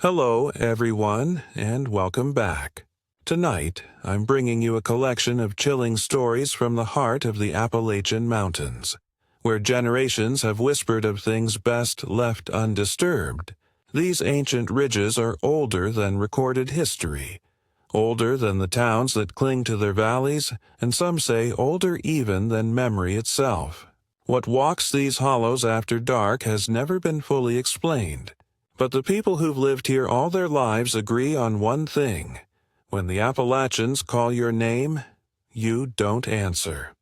Hello, everyone, and welcome back. Tonight, I'm bringing you a collection of chilling stories from the heart of the Appalachian Mountains, where generations have whispered of things best left undisturbed. These ancient ridges are older than recorded history, older than the towns that cling to their valleys, and some say older even than memory itself. What walks these hollows after dark has never been fully explained. But the people who've lived here all their lives agree on one thing. When the Appalachians call your name, you don't answer.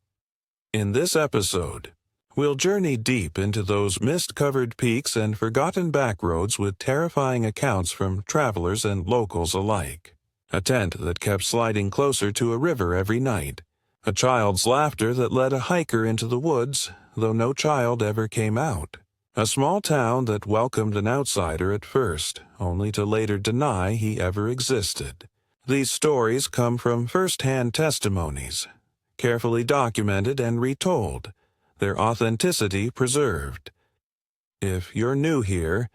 In this episode, we'll journey deep into those mist-covered peaks and forgotten backroads with terrifying accounts from travelers and locals alike. A tent that kept sliding closer to a river every night. A child's laughter that led a hiker into the woods, though no child ever came out. A small town that welcomed an outsider at first, only to later deny he ever existed. These stories come from first-hand testimonies, carefully documented and retold, their authenticity preserved. If you're new here,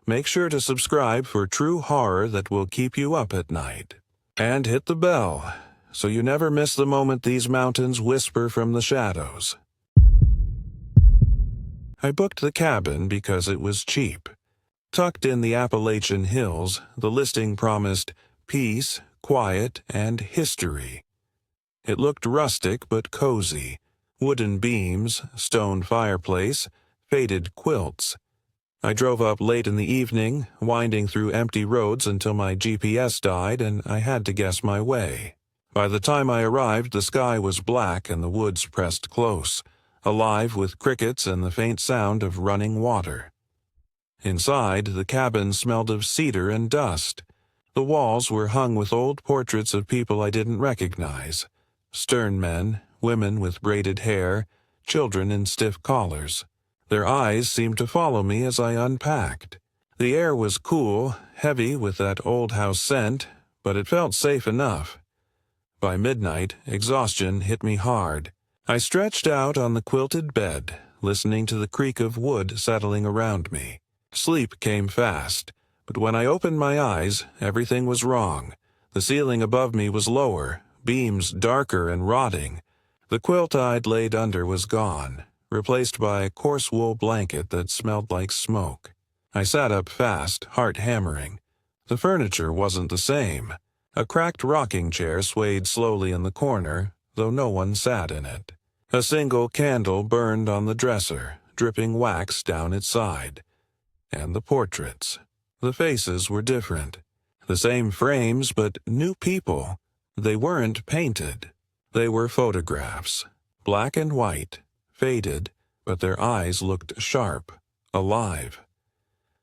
make sure to subscribe for true horror that will keep you up at night. And hit the bell, so you never miss the moment these mountains whisper from the shadows. I booked the cabin because it was cheap. Tucked in the Appalachian hills, the listing promised peace, quiet, and history. It looked rustic but cozy. Wooden beams, stone fireplace, faded quilts. I drove up late in the evening, winding through empty roads until my GPS died and I had to guess my way. By the time I arrived, the sky was black and the woods pressed close, alive with crickets and the faint sound of running water. Inside, the cabin smelled of cedar and dust. The walls were hung with old portraits of people I didn't recognize. Stern men, women with braided hair, children in stiff collars. Their eyes seemed to follow me as I unpacked. The air was cool, heavy with that old house scent, but it felt safe enough. By midnight, exhaustion hit me hard. I stretched out on the quilted bed, listening to the creak of wood settling around me. Sleep came fast, but when I opened my eyes, everything was wrong. The ceiling above me was lower, beams darker and rotting. The quilt I'd laid under was gone, replaced by a coarse wool blanket that smelled like smoke. I sat up fast, heart hammering. The furniture wasn't the same. A cracked rocking chair swayed slowly in the corner, though no one sat in it. A single candle burned on the dresser, dripping wax down its side. And the portraits. The faces were different. The same frames, but new people. They weren't painted. They were photographs. Black and white, faded, but their eyes looked sharp, alive.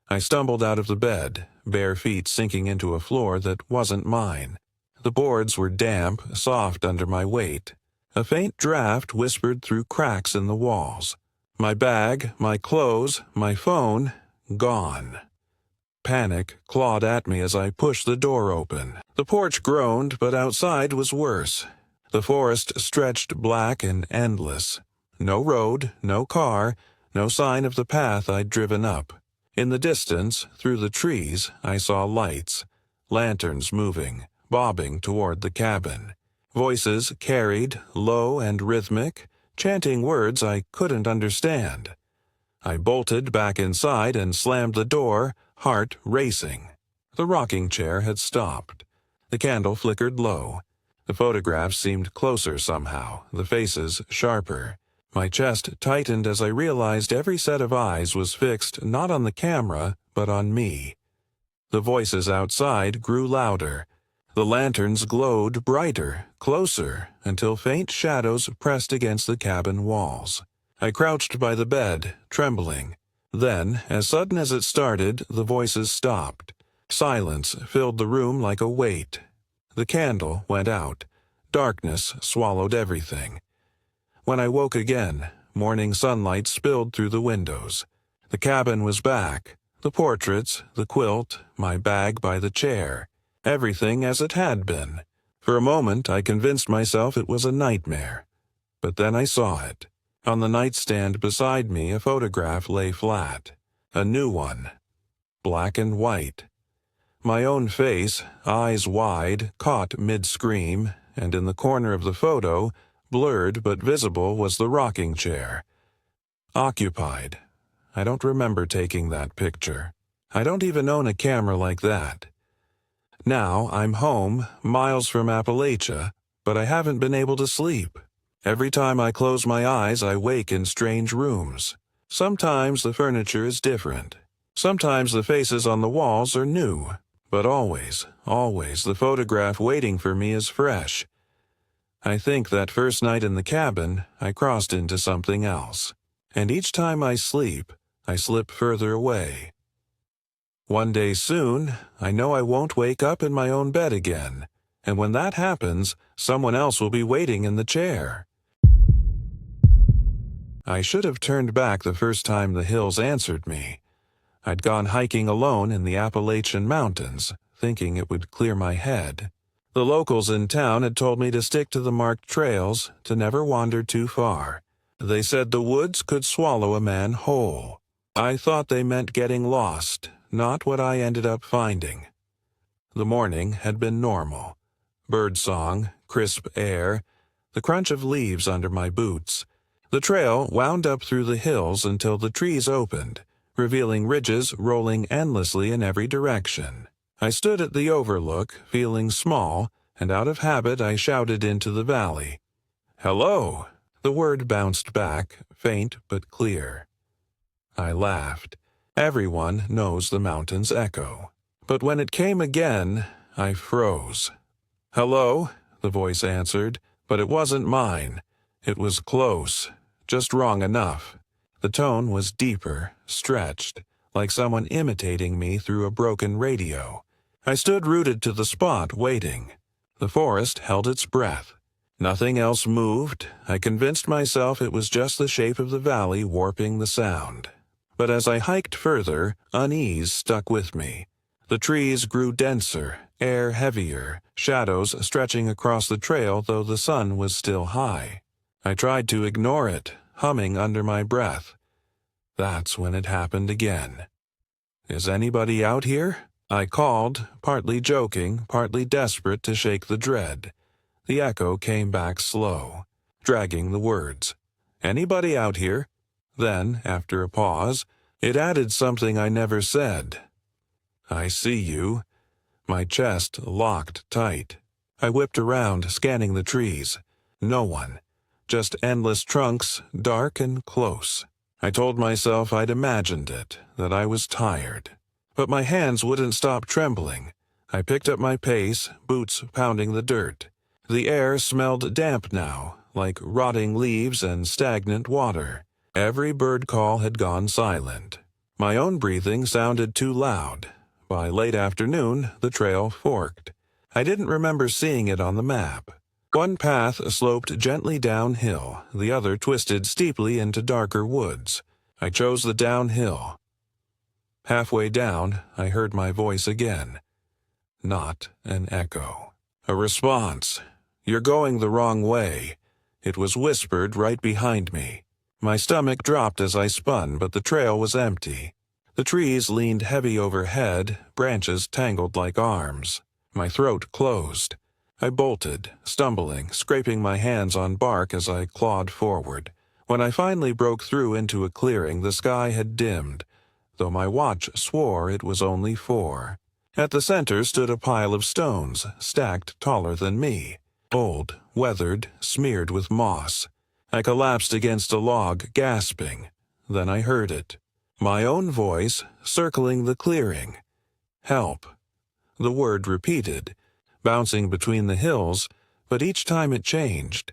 I stumbled out of the bed, bare feet sinking into a floor that wasn't mine. The boards were damp, soft under my weight. A faint draft whispered through cracks in the walls. My bag, my clothes, my phone, gone. Panic clawed at me as I pushed the door open. The porch groaned, but outside was worse. The forest stretched black and endless. No road, no car, no sign of the path I'd driven up. In the distance, through the trees, I saw lights, lanterns moving, bobbing toward the cabin. Voices carried, low and rhythmic, chanting words I couldn't understand. I bolted back inside and slammed the door, heart racing. The rocking chair had stopped. The candle flickered low. The photographs seemed closer somehow, the faces sharper. My chest tightened as I realized every set of eyes was fixed not on the camera, but on me. The voices outside grew louder. The lanterns glowed brighter, closer, until faint shadows pressed against the cabin walls. I crouched by the bed, trembling. Then, as sudden as it started, the voices stopped. Silence filled the room like a weight. The candle went out. Darkness swallowed everything. When I woke again, morning sunlight spilled through the windows. The cabin was back. The portraits, the quilt, my bag by the chair. Everything as it had been. For a moment I convinced myself it was a nightmare. But then I saw it. On the nightstand beside me a photograph lay flat. A new one. Black and white. My own face, eyes wide, caught mid-scream, and in the corner of the photo, blurred but visible, was the rocking chair. Occupied. I don't remember taking that picture. I don't even own a camera like that. Now I'm home, miles from Appalachia, but I haven't been able to sleep. Every time I close my eyes, I wake in strange rooms. Sometimes the furniture is different. Sometimes the faces on the walls are new. But always, the photograph waiting for me is fresh. I think that first night in the cabin, I crossed into something else. And each time I sleep, I slip further away. One day soon, I know I won't wake up in my own bed again. And when that happens, someone else will be waiting in the chair. I should have turned back the first time the hills answered me. I'd gone hiking alone in the Appalachian Mountains, thinking it would clear my head. The locals in town had told me to stick to the marked trails, to never wander too far. They said the woods could swallow a man whole. I thought they meant getting lost, not what I ended up finding. The morning had been normal. Birdsong, crisp air, the crunch of leaves under my boots. The trail wound up through the hills until the trees opened, revealing ridges rolling endlessly in every direction. I stood at the overlook, feeling small, and out of habit I shouted into the valley. "Hello!" The word bounced back, faint but clear. I laughed. Everyone knows the mountain's echo. But when it came again, I froze. "Hello," the voice answered, but it wasn't mine. It was close, just wrong enough. The tone was deeper, stretched, like someone imitating me through a broken radio. I stood rooted to the spot, waiting. The forest held its breath. Nothing else moved. I convinced myself it was just the shape of the valley warping the sound. But as I hiked further, unease stuck with me. The trees grew denser, air heavier, shadows stretching across the trail though the sun was still high. I tried to ignore it, humming under my breath. That's when it happened again. "Is anybody out here?" I called, partly joking, partly desperate to shake the dread. The echo came back slow, dragging the words. "Anybody out here?" Then, after a pause, it added something I never said. "I see you." My chest locked tight. I whipped around, scanning the trees. No one. Just endless trunks, dark and close. I told myself I'd imagined it, that I was tired. But my hands wouldn't stop trembling. I picked up my pace, boots pounding the dirt. The air smelled damp now, like rotting leaves and stagnant water. Every bird call had gone silent. My own breathing sounded too loud. By late afternoon, the trail forked. I didn't remember seeing it on the map. One path sloped gently downhill, the other twisted steeply into darker woods. I chose the downhill. Halfway down, I heard my voice again. Not an echo. A response. "You're going the wrong way." It was whispered right behind me. My stomach dropped as I spun, but the trail was empty. The trees leaned heavy overhead, branches tangled like arms. My throat closed. I bolted, stumbling, scraping my hands on bark as I clawed forward. When I finally broke through into a clearing, the sky had dimmed, though my watch swore it was only 4. At the center stood a pile of stones, stacked taller than me. Old, weathered, smeared with moss. I collapsed against a log, gasping. Then I heard it. My own voice, circling the clearing. "Help." The word repeated, bouncing between the hills, but each time it changed.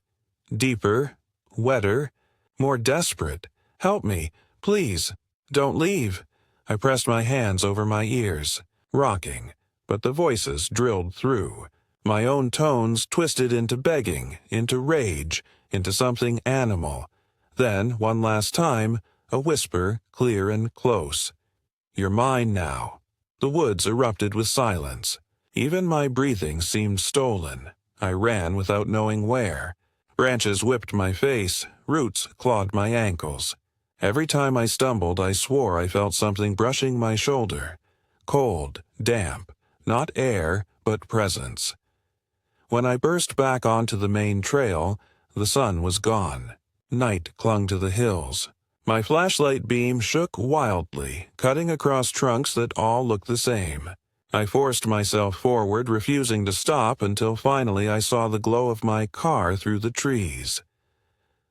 Deeper, wetter, more desperate. "Help me, please. Don't leave." I pressed my hands over my ears, rocking, but the voices drilled through. My own tones twisted into begging, into rage, into something animal. Then, one last time, a whisper, clear and close. "You're mine now." The woods erupted with silence. Even my breathing seemed stolen. I ran without knowing where. Branches whipped my face, roots clawed my ankles. Every time I stumbled, I swore I felt something brushing my shoulder. Cold, damp, not air, but presence. When I burst back onto the main trail, the sun was gone. Night clung to the hills. My flashlight beam shook wildly, cutting across trunks that all looked the same. I forced myself forward, refusing to stop until finally I saw the glow of my car through the trees.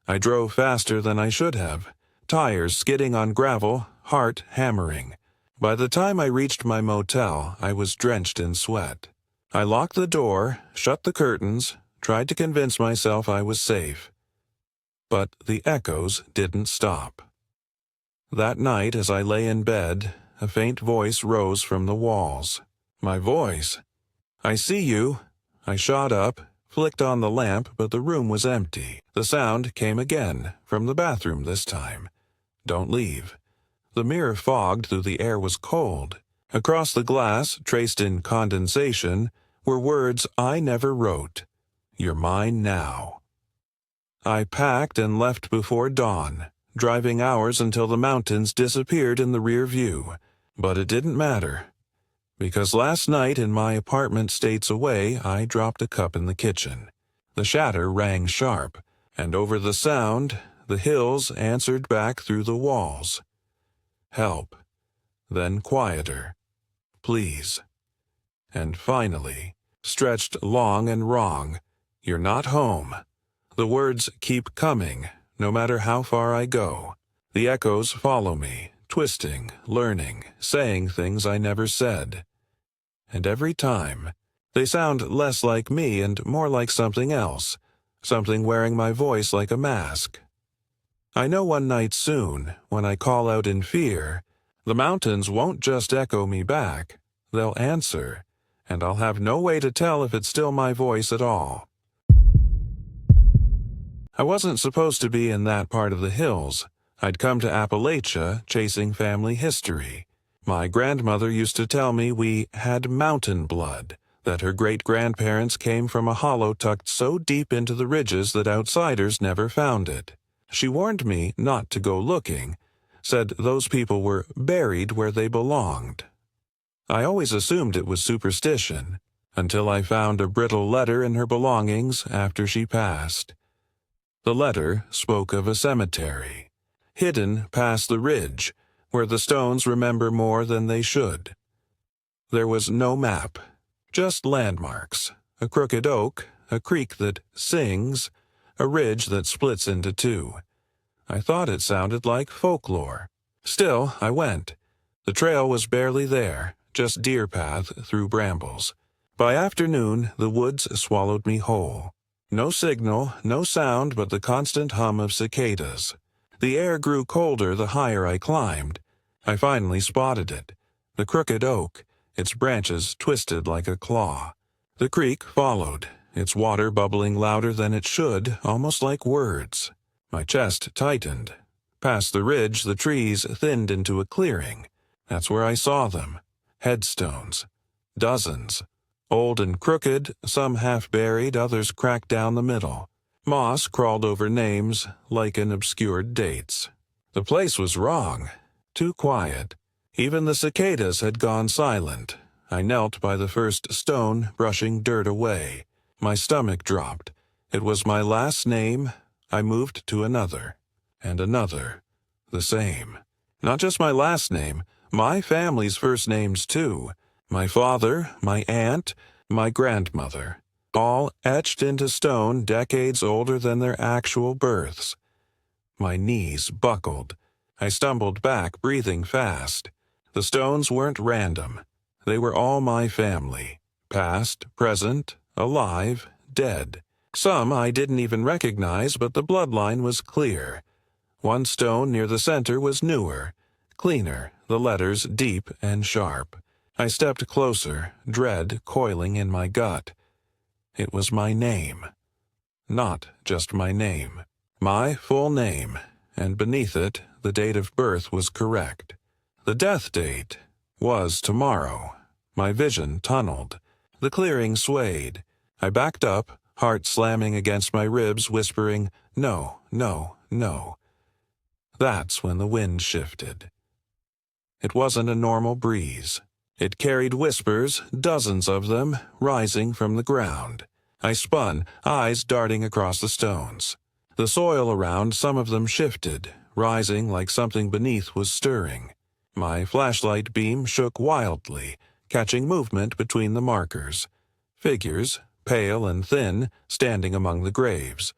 I drove faster than I should have, tires skidding on gravel, heart hammering. By the time I reached my motel, I was drenched in sweat. I locked the door, shut the curtains, tried to convince myself I was safe. But the echoes didn't stop. That night, as I lay in bed, a faint voice rose from the walls. My voice. "I see you." I shot up, flicked on the lamp, but the room was empty. The sound came again, from the bathroom this time. "Don't leave." The mirror fogged, though the air was cold. Across the glass, traced in condensation, were words I never wrote. "You're mine now." I packed and left before dawn, driving hours until the mountains disappeared in the rear view. But it didn't matter, because last night in my apartment states away, I dropped a cup in the kitchen. The shatter rang sharp, and over the sound, the hills answered back through the walls. Help. Then quieter. Please. And finally, stretched long and wrong, "You're not home." The words keep coming, no matter how far I go. The echoes follow me, twisting, learning, saying things I never said. And every time, they sound less like me and more like something else, something wearing my voice like a mask. I know one night soon, when I call out in fear, the mountains won't just echo me back, they'll answer, and I'll have no way to tell if it's still my voice at all. I wasn't supposed to be in that part of the hills. I'd come to Appalachia chasing family history. My grandmother used to tell me we had mountain blood, that her great-grandparents came from a hollow tucked so deep into the ridges that outsiders never found it. She warned me not to go looking, said those people were buried where they belonged. I always assumed it was superstition, until I found a brittle letter in her belongings after she passed. The letter spoke of a cemetery, hidden past the ridge, where the stones remember more than they should. There was no map, just landmarks, a crooked oak, a creek that sings, a ridge that splits into two. I thought it sounded like folklore. Still, I went. The trail was barely there, just deer path through brambles. By afternoon, the woods swallowed me whole. No signal, no sound but the constant hum of cicadas. The air grew colder the higher I climbed. I finally spotted it. The crooked oak, its branches twisted like a claw. The creek followed, its water bubbling louder than it should, almost like words. My chest tightened. Past the ridge, the trees thinned into a clearing. That's where I saw them. Headstones. Dozens. Old and crooked, some half-buried, others cracked down the middle. Moss crawled over names, lichen obscured dates. The place was wrong. Too quiet. Even the cicadas had gone silent. I knelt by the first stone, brushing dirt away. My stomach dropped. It was my last name. I moved to another. And another. The same. Not just my last name, my family's first names too. My father, my aunt, my grandmother, all etched into stone decades older than their actual births. My knees buckled. I stumbled back, breathing fast. The stones weren't random. They were all my family, past, present, alive, dead. Some I didn't even recognize, but the bloodline was clear. One stone near the center was newer, cleaner, the letters deep and sharp. I stepped closer, dread coiling in my gut. It was my name. Not just my name. My full name, and beneath it, the date of birth was correct. The death date was tomorrow. My vision tunneled. The clearing swayed. I backed up, heart slamming against my ribs, whispering, "No, no, no." That's when the wind shifted. It wasn't a normal breeze. It carried whispers, dozens of them, rising from the ground. I spun, eyes darting across the stones. The soil around some of them shifted, rising like something beneath was stirring. My flashlight beam shook wildly, catching movement between the markers. Figures, pale and thin, standing among the graves.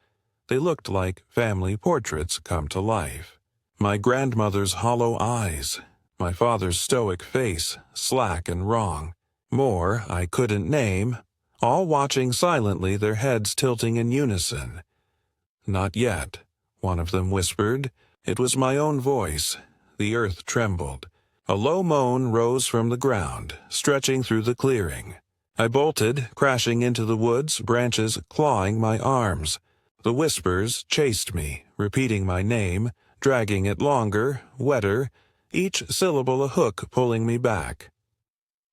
They looked like family portraits come to life. My grandmother's hollow eyes, my father's stoic face, slack and wrong. More I couldn't name, all watching silently, their heads tilting in unison. "Not yet," one of them whispered. It was my own voice. The earth trembled. A low moan rose from the ground, stretching through the clearing. I bolted, crashing into the woods, branches clawing my arms. The whispers chased me, repeating my name, dragging it longer, wetter, each syllable a hook pulling me back.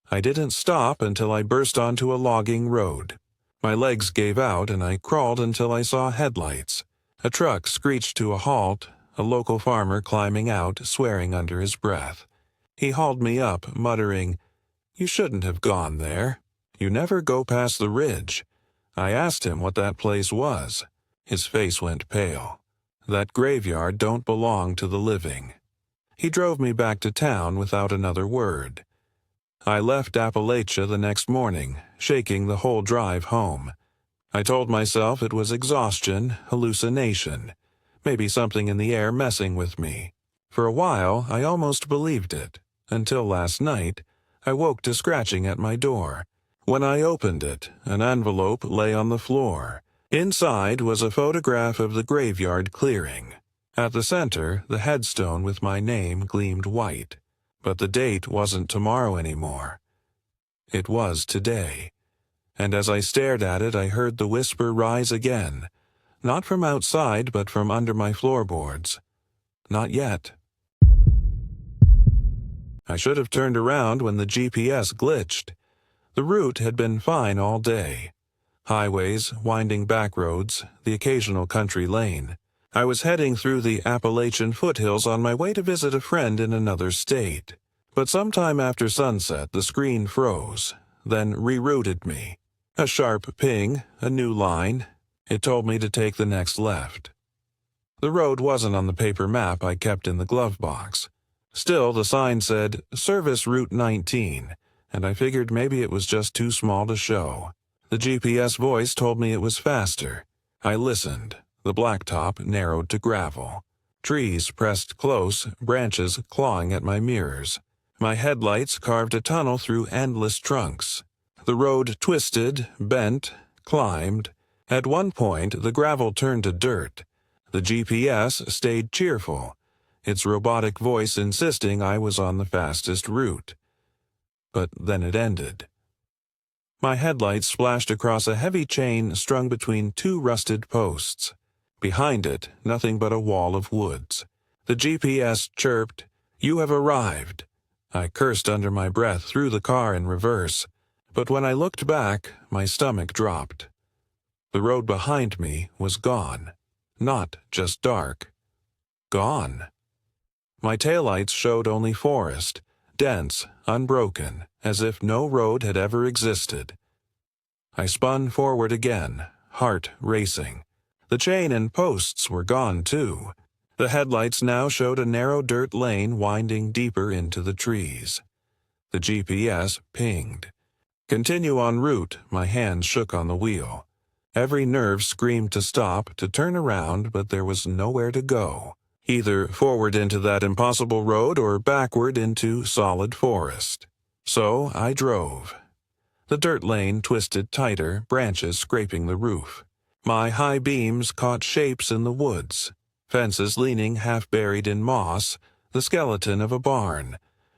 I didn't stop until I burst onto a logging road. My legs gave out and I crawled until I saw headlights. A truck screeched to a halt, a local farmer climbing out, swearing under his breath. He hauled me up, muttering, "You shouldn't have gone there. You never go past the ridge." I asked him what that place was. His face went pale. "That graveyard don't belong to the living." He drove me back to town without another word. I left Appalachia the next morning, shaking the whole drive home. I told myself it was exhaustion, hallucination, maybe something in the air messing with me. For a while, I almost believed it, until last night, I woke to scratching at my door. When I opened it, an envelope lay on the floor. Inside was a photograph of the graveyard clearing. At the center, the headstone with my name gleamed white. But the date wasn't tomorrow anymore. It was today. And as I stared at it, I heard the whisper rise again. Not from outside, but from under my floorboards. "Not yet." I should have turned around when the GPS glitched. The route had been fine all day. Highways, winding back roads, the occasional country lane. I was heading through the Appalachian foothills on my way to visit a friend in another state. But sometime after sunset, the screen froze, then rerouted me. A sharp ping, a new line. It told me to take the next left. The road wasn't on the paper map I kept in the glove box. Still, the sign said, "Service Route 19, and I figured maybe it was just too small to show. The GPS voice told me it was faster. I listened. The blacktop narrowed to gravel. Trees pressed close, branches clawing at my mirrors. My headlights carved a tunnel through endless trunks. The road twisted, bent, climbed. At one point, the gravel turned to dirt. The GPS stayed cheerful, its robotic voice insisting I was on the fastest route. But then it ended. My headlights splashed across a heavy chain strung between two rusted posts. Behind it, nothing but a wall of woods. The GPS chirped, "You have arrived." I cursed under my breath through the car in reverse, but when I looked back, my stomach dropped. The road behind me was gone. Not just dark. Gone. My taillights showed only forest, dense, unbroken, as if no road had ever existed. I spun forward again, heart racing. The chain and posts were gone, too. The headlights now showed a narrow dirt lane winding deeper into the trees. The GPS pinged. "Continue en route," my hands shook on the wheel. Every nerve screamed to stop, to turn around, but there was nowhere to go. Either forward into that impossible road or backward into solid forest. So I drove. The dirt lane twisted tighter, branches scraping the roof. My high beams caught shapes in the woods. Fences leaning half-buried in moss, the skeleton of a barn.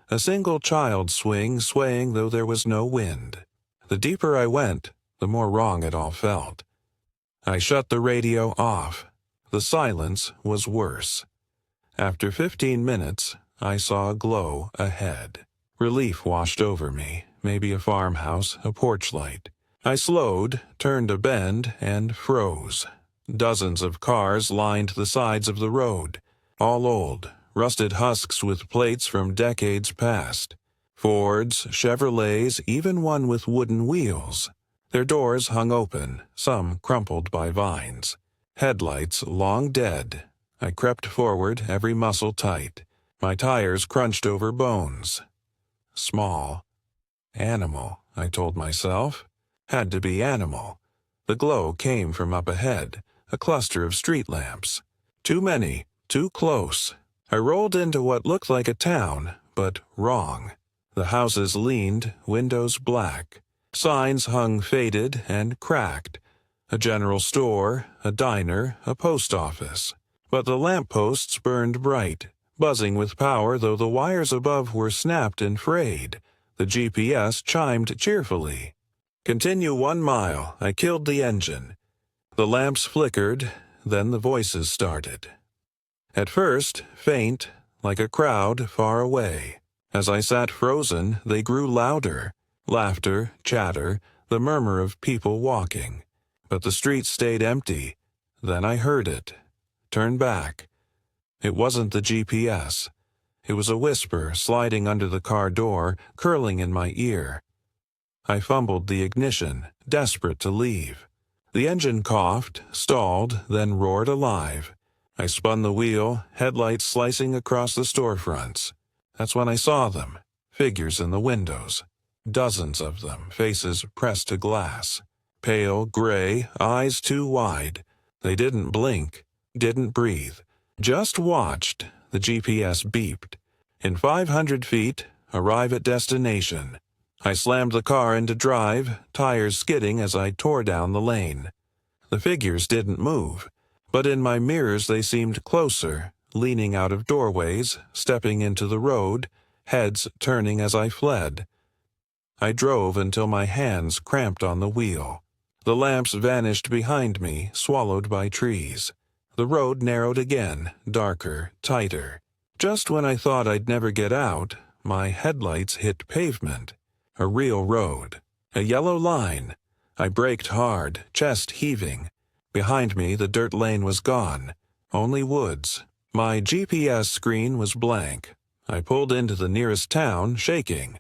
A single child swaying though there was no wind. The deeper I went, the more wrong it all felt. I shut the radio off. The silence was worse. After 15 minutes, I saw a glow ahead. Relief washed over me, maybe a farmhouse, a porch light. I slowed, turned a bend, and froze. Dozens of cars lined the sides of the road, all old, rusted husks with plates from decades past. Fords, Chevrolets, even one with wooden wheels. Their doors hung open, some crumpled by vines. Headlights long dead. I crept forward, every muscle tight. My tires crunched over bones. Small. Animal, I told myself. Had to be animal. The glow came from up ahead, a cluster of street lamps. Too many, too close. I rolled into what looked like a town, but wrong. The houses leaned, windows black. Signs hung faded and cracked. A general store, a diner, a post office. But the lampposts burned bright, buzzing with power though the wires above were snapped and frayed. The GPS chimed cheerfully. Continue 1 mile. I killed the engine. The lamps flickered, then the voices started. At first, faint, like a crowd far away. As I sat frozen, they grew louder. Laughter, chatter, the murmur of people walking. But the street stayed empty. Then I heard it. Turn back. It wasn't the GPS. It was a whisper sliding under the car door, curling in my ear. I fumbled the ignition, desperate to leave. The engine coughed, stalled, then roared alive. I spun the wheel, headlights slicing across the storefronts. That's when I saw them, figures in the windows. Dozens of them, faces pressed to glass. Pale, gray, eyes too wide. They didn't blink, didn't breathe. Just watched. The GPS beeped. In 500 feet, arrive at destination. I slammed the car into drive, tires skidding as I tore down the lane. The figures didn't move, but in my mirrors they seemed closer, leaning out of doorways, stepping into the road, heads turning as I fled. I drove until my hands cramped on the wheel. The lamps vanished behind me, swallowed by trees. The road narrowed again, darker, tighter. Just when I thought I'd never get out, my headlights hit pavement. A real road. A yellow line. I braked hard, chest heaving. Behind me, the dirt lane was gone. Only woods. My GPS screen was blank. I pulled into the nearest town, shaking.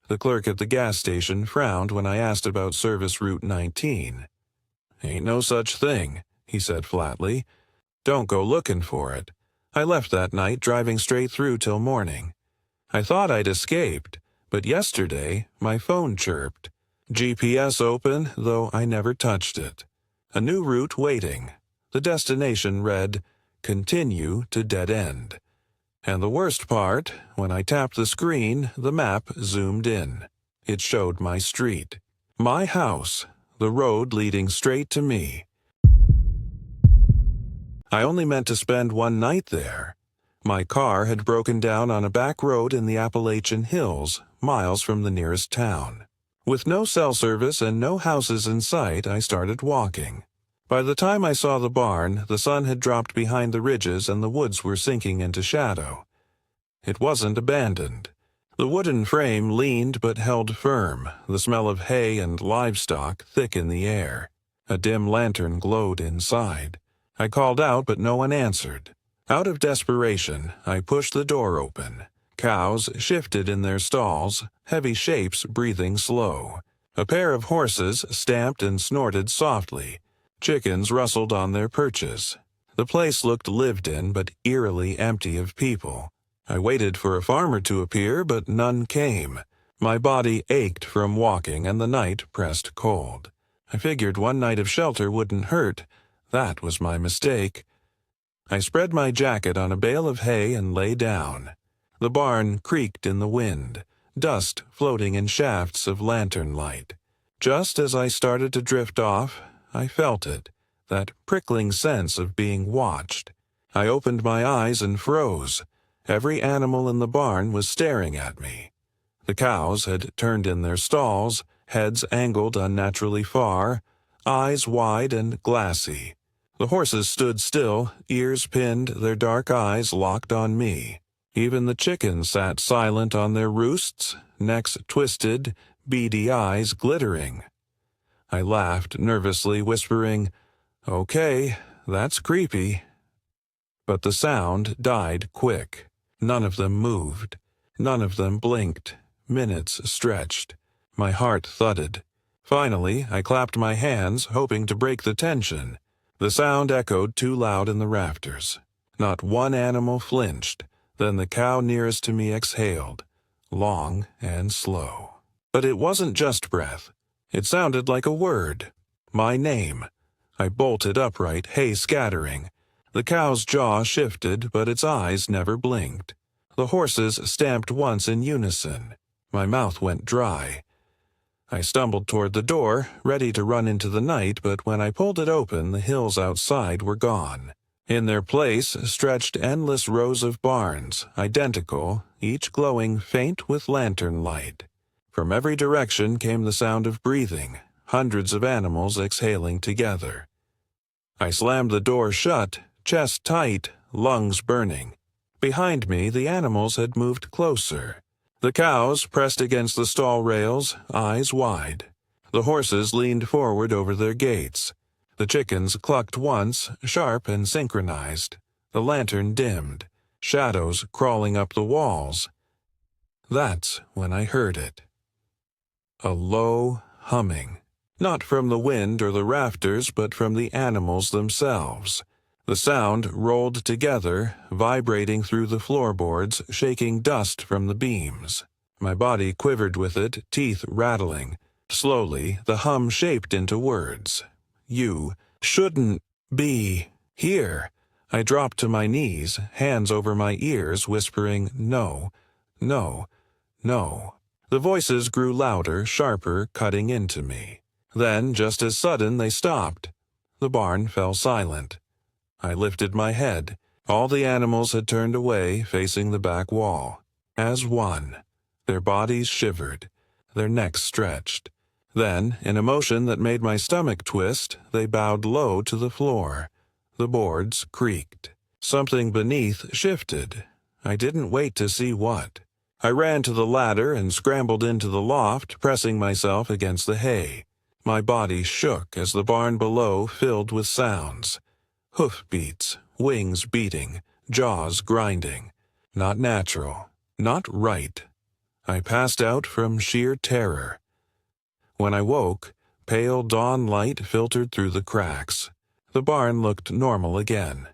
The clerk at the gas station frowned when I asked about Service Route 19. "Ain't no such thing," he said flatly. "Don't go looking for it." I left that night, driving straight through till morning. I thought I'd escaped, but yesterday my phone chirped. GPS open, though I never touched it. A new route waiting. The destination read, "Continue to dead end." And the worst part, when I tapped the screen, the map zoomed in. It showed my street. My house, the road leading straight to me. I only meant to spend one night there. My car had broken down on a back road in the Appalachian Hills, miles from the nearest town. With no cell service and no houses in sight, I started walking. By the time I saw the barn, the sun had dropped behind the ridges and the woods were sinking into shadow. It wasn't abandoned. The wooden frame leaned but held firm, the smell of hay and livestock thick in the air. A dim lantern glowed inside. I called out, but no one answered. Out of desperation, I pushed the door open. Cows shifted in their stalls, heavy shapes breathing slow. A pair of horses stamped and snorted softly. Chickens rustled on their perches. The place looked lived in but eerily empty of people. I waited for a farmer to appear, but none came. My body ached from walking and the night pressed cold. I figured one night of shelter wouldn't hurt. That was my mistake. I spread my jacket on a bale of hay and lay down. The barn creaked in the wind, dust floating in shafts of lantern light. Just as I started to drift off, I felt it, that prickling sense of being watched. I opened my eyes and froze. Every animal in the barn was staring at me. The cows had turned in their stalls, heads angled unnaturally far, eyes wide and glassy. The horses stood still, ears pinned, their dark eyes locked on me. Even the chickens sat silent on their roosts, necks twisted, beady eyes glittering. I laughed nervously, whispering, "Okay, that's creepy." But the sound died quick. None of them moved. None of them blinked. Minutes stretched. My heart thudded. Finally, I clapped my hands, hoping to break the tension. The sound echoed too loud in the rafters. Not one animal flinched. Then the cow nearest to me exhaled, long and slow. But it wasn't just breath. It sounded like a word. My name. I bolted upright, hay scattering. The cow's jaw shifted, but its eyes never blinked. The horses stamped once in unison. My mouth went dry. I stumbled toward the door, ready to run into the night, but when I pulled it open, the hills outside were gone. In their place stretched endless rows of barns, identical, each glowing faint with lantern light. From every direction came the sound of breathing, hundreds of animals exhaling together. I slammed the door shut, chest tight, lungs burning. Behind me, the animals had moved closer. The cows pressed against the stall rails, eyes wide. The horses leaned forward over their gates. The chickens clucked once, sharp and synchronized. The lantern dimmed, shadows crawling up the walls. That's when I heard it. A low humming. Not from the wind or the rafters, but from the animals themselves. The sound rolled together, vibrating through the floorboards, shaking dust from the beams. My body quivered with it, teeth rattling. Slowly, the hum shaped into words. You shouldn't be here. I dropped to my knees, hands over my ears, whispering, no, no, no. The voices grew louder, sharper, cutting into me. Then, just as sudden, they stopped. The barn fell silent. I lifted my head. All the animals had turned away, facing the back wall. As one. Their bodies shivered. Their necks stretched. Then, in a motion that made my stomach twist, they bowed low to the floor. The boards creaked. Something beneath shifted. I didn't wait to see what. I ran to the ladder and scrambled into the loft, pressing myself against the hay. My body shook as the barn below filled with sounds. Hoofbeats, wings beating, jaws grinding. Not natural. Not right. I passed out from sheer terror. When I woke, pale dawn light filtered through the cracks. The barn looked normal again.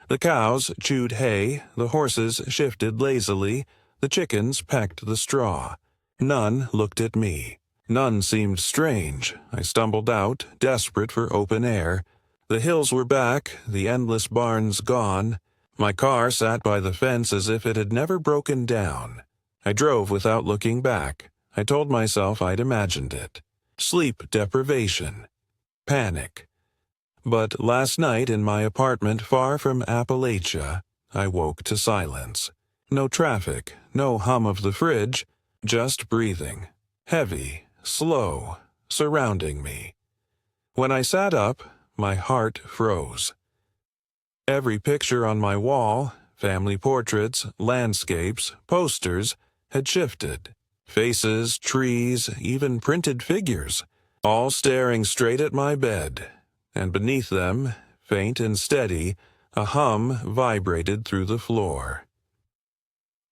The cows chewed hay, the horses shifted lazily, the chickens pecked the straw. None looked at me. None seemed strange. I stumbled out, desperate for open air. The hills were back, the endless barns gone. My car sat by the fence as if it had never broken down. I drove without looking back. I told myself I'd imagined it. Sleep deprivation. Panic. But last night in my apartment far from Appalachia, I woke to silence. No traffic, no hum of the fridge, just breathing. Heavy, slow, surrounding me. When I sat up, my heart froze. Every picture on my wall, family portraits, landscapes, posters, had shifted. Faces, trees, even printed figures, all staring straight at my bed. And beneath them, faint and steady, a hum vibrated through the floor.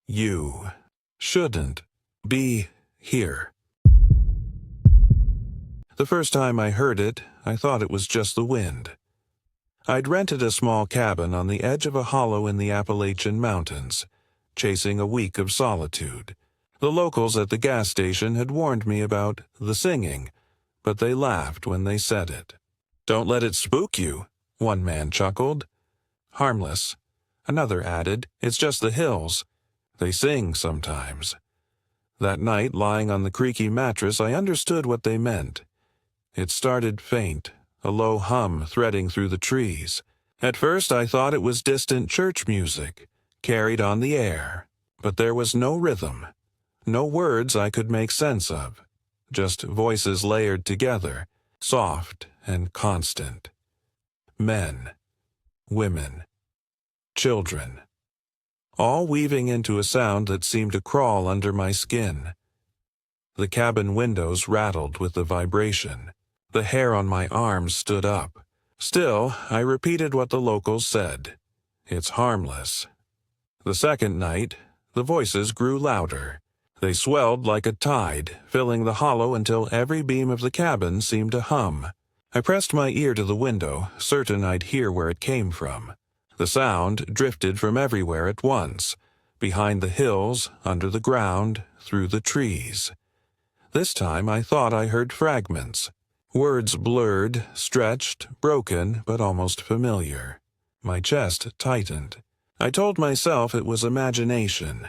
You shouldn't be here. The first time I heard it, I thought it was just the wind. I'd rented a small cabin on the edge of a hollow in the Appalachian Mountains, chasing a week of solitude. The locals at the gas station had warned me about the singing, but they laughed when they said it. "Don't let it spook you," one man chuckled. "Harmless." Another added, "It's just the hills. They sing sometimes." That night, lying on the creaky mattress, I understood what they meant. It started faint, a low hum threading through the trees. At first I thought it was distant church music, carried on the air. But there was no rhythm, no words I could make sense of, just voices layered together, soft and constant. Men, women, children, all weaving into a sound that seemed to crawl under my skin. The cabin windows rattled with the vibration. The hair on my arms stood up. Still, I repeated what the locals said. It's harmless. The second night, the voices grew louder. They swelled like a tide, filling the hollow until every beam of the cabin seemed to hum. I pressed my ear to the window, certain I'd hear where it came from. The sound drifted from everywhere at once, behind the hills, under the ground, through the trees. This time I thought I heard fragments. Words blurred, stretched, broken, but almost familiar. My chest tightened. I told myself it was imagination.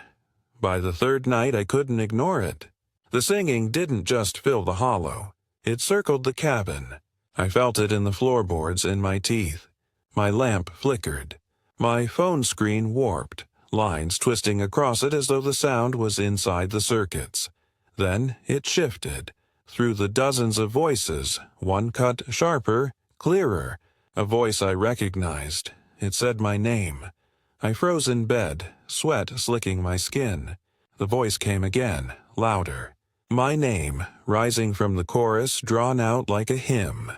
By the third night I couldn't ignore it. The singing didn't just fill the hollow. It circled the cabin. I felt it in the floorboards in my teeth. My lamp flickered. My phone screen warped, lines twisting across it as though the sound was inside the circuits. Then it shifted. Through the dozens of voices, one cut sharper, clearer. A voice I recognized. It said my name. I froze in bed, sweat slicking my skin. The voice came again, louder. My name, rising from the chorus, drawn out like a hymn.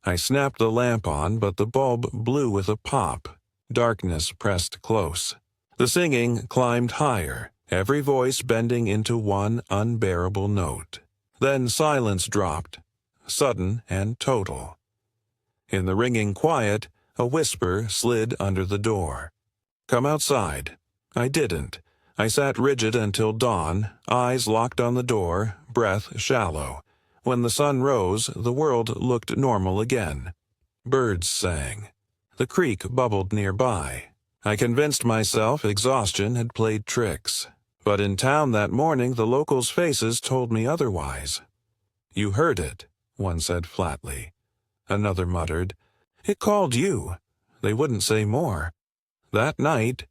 I snapped the lamp on, but the bulb blew with a pop. Darkness pressed close. The singing climbed higher, every voice bending into one unbearable note. Then silence dropped, sudden and total. In the ringing quiet, a whisper slid under the door. "Come outside." I didn't. I sat rigid until dawn, eyes locked on the door, breath shallow. When the sun rose, the world looked normal again. Birds sang. The creek bubbled nearby. I convinced myself exhaustion had played tricks. But in town that morning, the locals' faces told me otherwise. "You heard it," one said flatly. Another muttered, "It called you." They wouldn't say more. That night,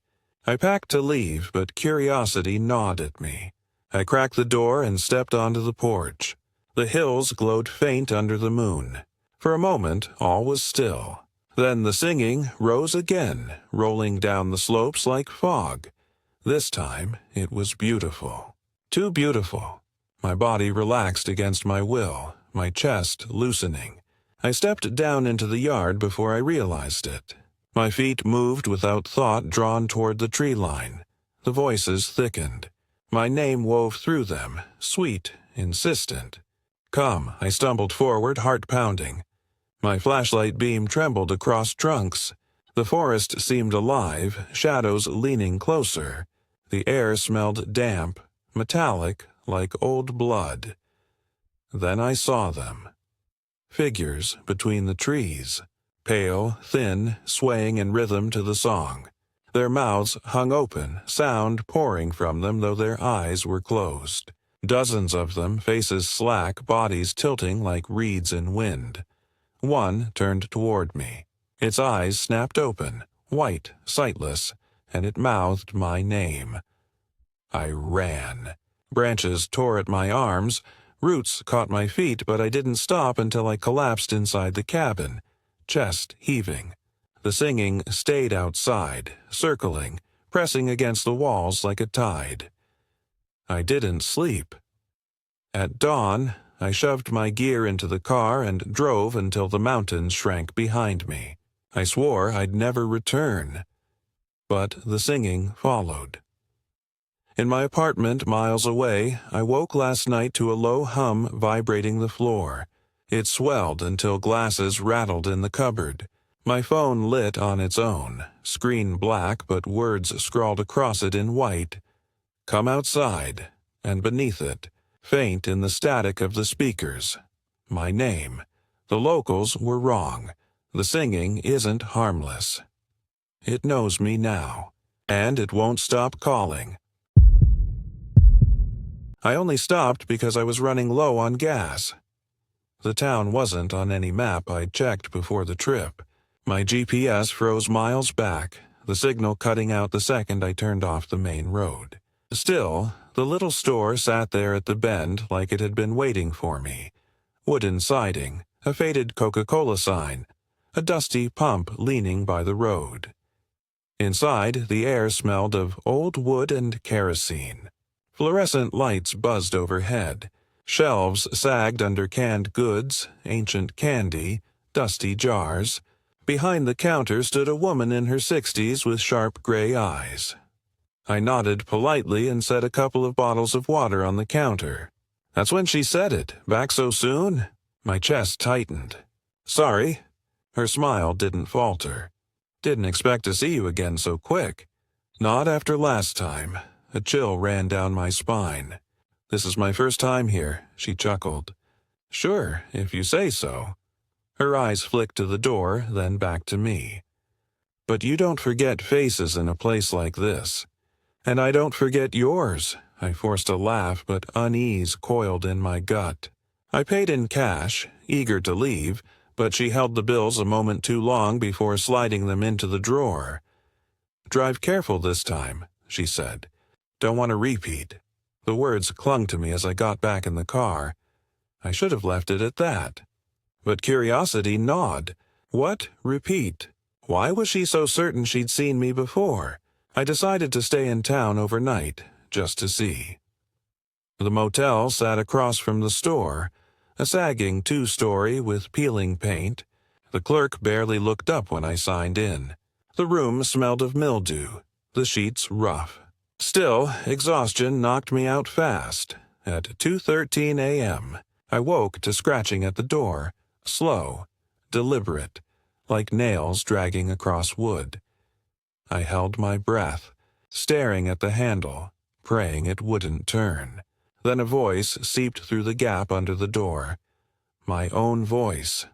I packed to leave, but curiosity gnawed at me. I cracked the door and stepped onto the porch. The hills glowed faint under the moon. For a moment, all was still. Then the singing rose again, rolling down the slopes like fog. This time, it was beautiful. Too beautiful. My body relaxed against my will, my chest loosening. I stepped down into the yard before I realized it. My feet moved without thought, drawn toward the tree line. The voices thickened. My name wove through them, sweet, insistent. "Come," I stumbled forward, heart pounding. My flashlight beam trembled across trunks. The forest seemed alive, shadows leaning closer. The air smelled damp, metallic, like old blood. Then I saw them. Figures between the trees. Pale, thin, swaying in rhythm to the song. Their mouths hung open, sound pouring from them though their eyes were closed. Dozens of them, faces slack, bodies tilting like reeds in wind. One turned toward me. Its eyes snapped open, white, sightless, and it mouthed my name. I ran. Branches tore at my arms, roots caught my feet, but I didn't stop until I collapsed inside the cabin, chest heaving. The singing stayed outside, circling, pressing against the walls like a tide. I didn't sleep. At dawn, I shoved my gear into the car and drove until the mountains shrank behind me. I swore I'd never return. But the singing followed. In my apartment miles away, I woke last night to a low hum vibrating the floor. It swelled until glasses rattled in the cupboard. My phone lit on its own, screen black but words scrawled across it in white. "Come outside," and beneath it, faint in the static of the speakers, my name. The locals were wrong. The singing isn't harmless. It knows me now, and it won't stop calling. I only stopped because I was running low on gas. The town wasn't on any map I'd checked before the trip. My GPS froze miles back, the signal cutting out the second I turned off the main road. Still, the little store sat there at the bend like it had been waiting for me. Wooden siding, a faded Coca-Cola sign, a dusty pump leaning by the road. Inside, the air smelled of old wood and kerosene. Fluorescent lights buzzed overhead. Shelves sagged under canned goods, ancient candy, dusty jars. Behind the counter stood a woman in her 60s with sharp gray eyes. I nodded politely and set a couple of bottles of water on the counter. That's when she said it. Back so soon? My chest tightened. Sorry. Her smile didn't falter. Didn't expect to see you again so quick. Not after last time. A chill ran down my spine. This is my first time here, she chuckled. Sure, if you say so. Her eyes flicked to the door, then back to me. But you don't forget faces in a place like this. And I don't forget yours. I forced a laugh, but unease coiled in my gut. I paid in cash, eager to leave, but she held the bills a moment too long before sliding them into the drawer. Drive careful this time, she said. Don't want a repeat. The words clung to me as I got back in the car. I should have left it at that. But curiosity gnawed. What repeat? Why was she so certain she'd seen me before? I decided to stay in town overnight, just to see. The motel sat across from the store, a sagging two-story with peeling paint. The clerk barely looked up when I signed in. The room smelled of mildew, the sheets rough. Still, exhaustion knocked me out fast. At 2:13 a.m., I woke to scratching at the door, slow, deliberate, like nails dragging across wood. I held my breath, staring at the handle, praying it wouldn't turn. Then a voice seeped through the gap under the door. My own voice.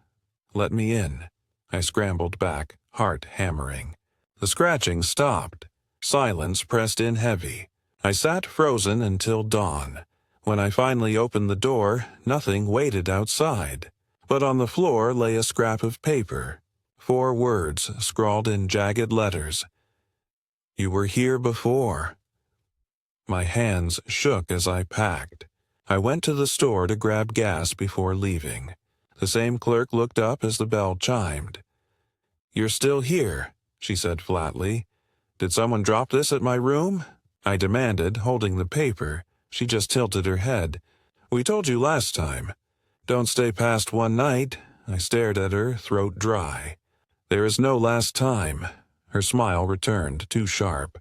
Let me in. I scrambled back, heart hammering. The scratching stopped. Silence pressed in heavy. I sat frozen until dawn. When I finally opened the door, nothing waited outside. But on the floor lay a scrap of paper. 4 words scrawled in jagged letters. You were here before. My hands shook as I packed. I went to the store to grab gas before leaving. The same clerk looked up as the bell chimed. You're still here, she said flatly. Did someone drop this at my room? I demanded, holding the paper. She just tilted her head. We told you last time. Don't stay past one night. I stared at her, throat dry. There is no last time. Her smile returned, too sharp.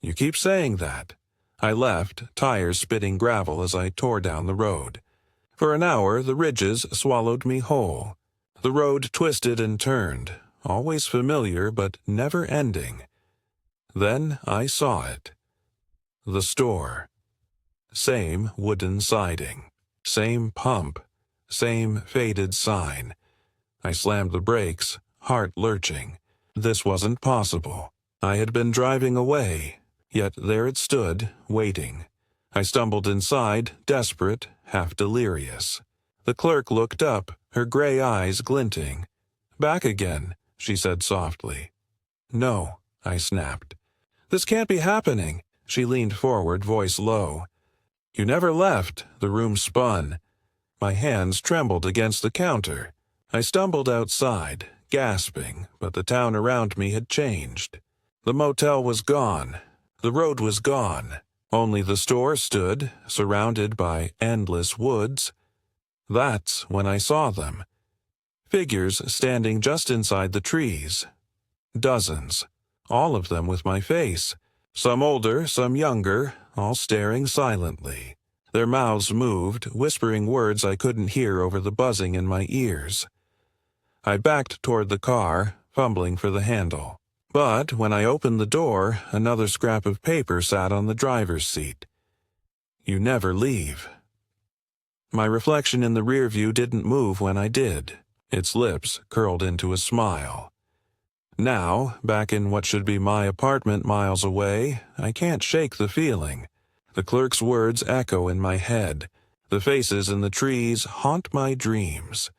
You keep saying that. I left, tires spitting gravel as I tore down the road. For an hour, the ridges swallowed me whole. The road twisted and turned, always familiar but never ending. Then I saw it. The store. Same wooden siding. Same pump. Same faded sign. I slammed the brakes, heart lurching. This wasn't possible. I had been driving away, yet there it stood, waiting. I stumbled inside, desperate, half delirious. The clerk looked up, her gray eyes glinting. Back again, she said softly. No, I snapped. This can't be happening. She leaned forward, voice low. You never left. The room spun. My hands trembled against the counter. I stumbled outside, gasping, but the town around me had changed. The motel was gone. The road was gone. Only the store stood, surrounded by endless woods. That's when I saw them. Figures standing just inside the trees. Dozens. All of them with my face. Some older, some younger, all staring silently. Their mouths moved, whispering words I couldn't hear over the buzzing in my ears. I backed toward the car, fumbling for the handle. But when I opened the door, another scrap of paper sat on the driver's seat. You never leave. My reflection in the rear view didn't move when I did. Its lips curled into a smile. Now, back in what should be my apartment miles away, I can't shake the feeling. The clerk's words echo in my head. The faces in the trees haunt my dreams.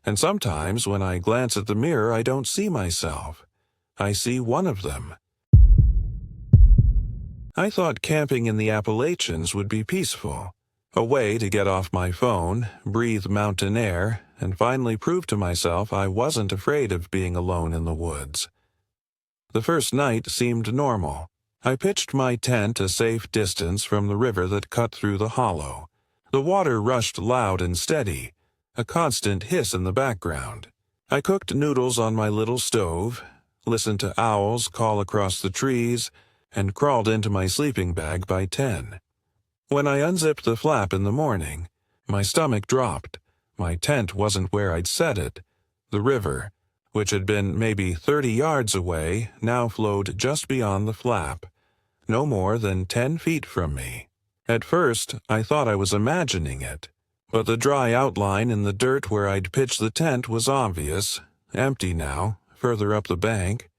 And sometimes when I glance at the mirror, I don't see myself. I see one of them. I thought camping in the Appalachians would be peaceful. A way to get off my phone, breathe mountain air, and finally prove to myself I wasn't afraid of being alone in the woods. The first night seemed normal. I pitched my tent a safe distance from the river that cut through the hollow. The water rushed loud and steady, a constant hiss in the background. I cooked noodles on my little stove, listened to owls call across the trees, and crawled into my sleeping bag by 10. When I unzipped the flap in the morning, my stomach dropped. My tent wasn't where I'd set it. The river, which had been maybe 30 yards away, now flowed just beyond the flap, no more than 10 feet from me. At first, I thought I was imagining it, but the dry outline in the dirt where I'd pitched the tent was obvious, empty now, further up the bank.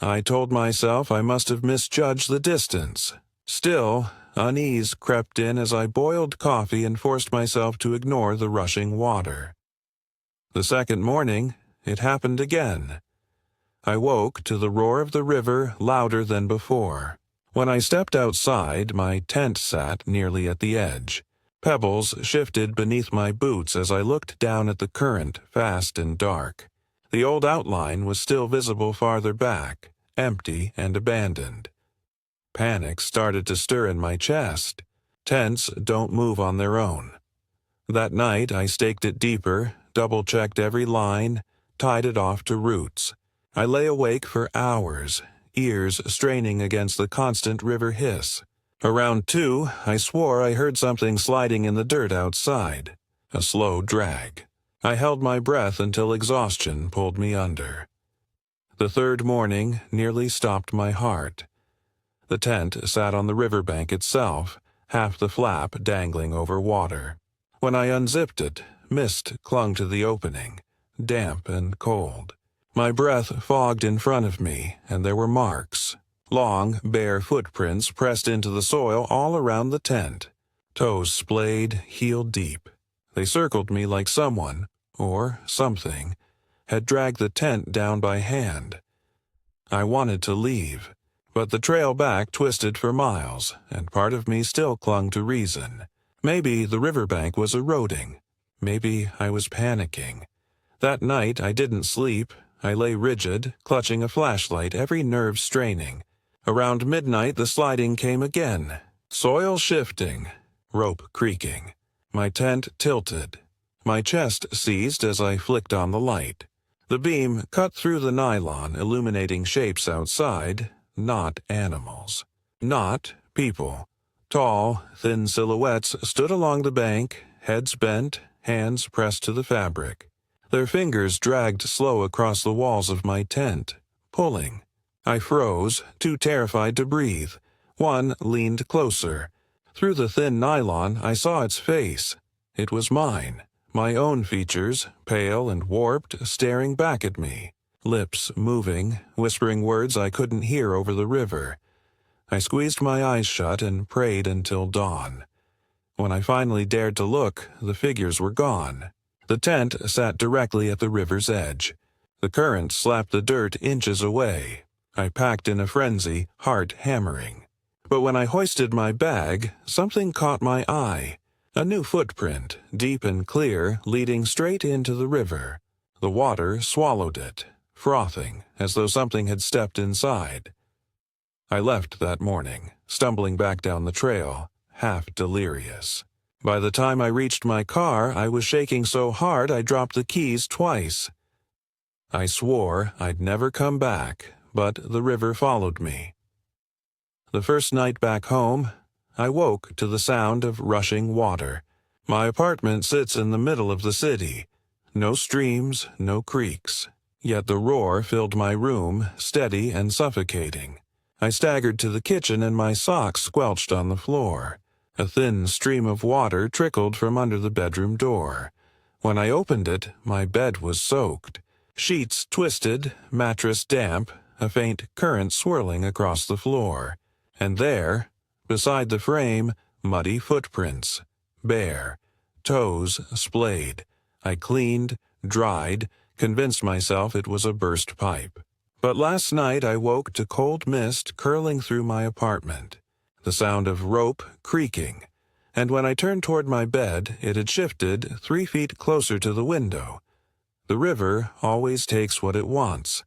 I told myself I must have misjudged the distance. Still, unease crept in as I boiled coffee and forced myself to ignore the rushing water. The second morning, it happened again. I woke to the roar of the river louder than before. When I stepped outside, my tent sat nearly at the edge. Pebbles shifted beneath my boots as I looked down at the current, fast and dark. The old outline was still visible farther back, empty and abandoned. Panic started to stir in my chest. Tents don't move on their own. That night I staked it deeper, double-checked every line, tied it off to roots. I lay awake for hours, ears straining against the constant river hiss. Around 2, I swore I heard something sliding in the dirt outside. A slow drag. I held my breath until exhaustion pulled me under. The third morning nearly stopped my heart. The tent sat on the riverbank itself, half the flap dangling over water. When I unzipped it, mist clung to the opening, damp and cold. My breath fogged in front of me, and there were marks. Long, bare footprints pressed into the soil all around the tent. Toes splayed, heel deep. They circled me like someone, or something, had dragged the tent down by hand. I wanted to leave, but the trail back twisted for miles, and part of me still clung to reason. Maybe the riverbank was eroding. Maybe I was panicking. That night I didn't sleep. I lay rigid, clutching a flashlight, every nerve straining. Around midnight the sliding came again. Soil shifting, rope creaking. My tent tilted. My chest seized as I flicked on the light. The beam cut through the nylon, illuminating shapes outside, not animals. Not people. Tall, thin silhouettes stood along the bank, heads bent, hands pressed to the fabric. Their fingers dragged slow across the walls of my tent, pulling. I froze, too terrified to breathe. One leaned closer. Through the thin nylon, I saw its face. It was mine, my own features, pale and warped, staring back at me. Lips moving, whispering words I couldn't hear over the river. I squeezed my eyes shut and prayed until dawn. When I finally dared to look, the figures were gone. The tent sat directly at the river's edge. The current slapped the dirt inches away. I packed in a frenzy, heart hammering. But when I hoisted my bag, something caught my eye. A new footprint, deep and clear, leading straight into the river. The water swallowed it, frothing, as though something had stepped inside. I left that morning, stumbling back down the trail, half delirious. By the time I reached my car, I was shaking so hard I dropped the keys twice. I swore I'd never come back, but the river followed me. The first night back home, I woke to the sound of rushing water. My apartment sits in the middle of the city. No streams, no creeks. Yet the roar filled my room, steady and suffocating. I staggered to the kitchen and my socks squelched on the floor. A thin stream of water trickled from under the bedroom door. When I opened it, my bed was soaked. Sheets twisted, mattress damp, a faint current swirling across the floor. And there, beside the frame, muddy footprints. Bare. Toes splayed. I cleaned, dried, convinced myself it was a burst pipe. But last night I woke to cold mist curling through my apartment. The sound of rope creaking, and when I turned toward my bed, it had shifted 3 feet closer to the window. The river always takes what it wants,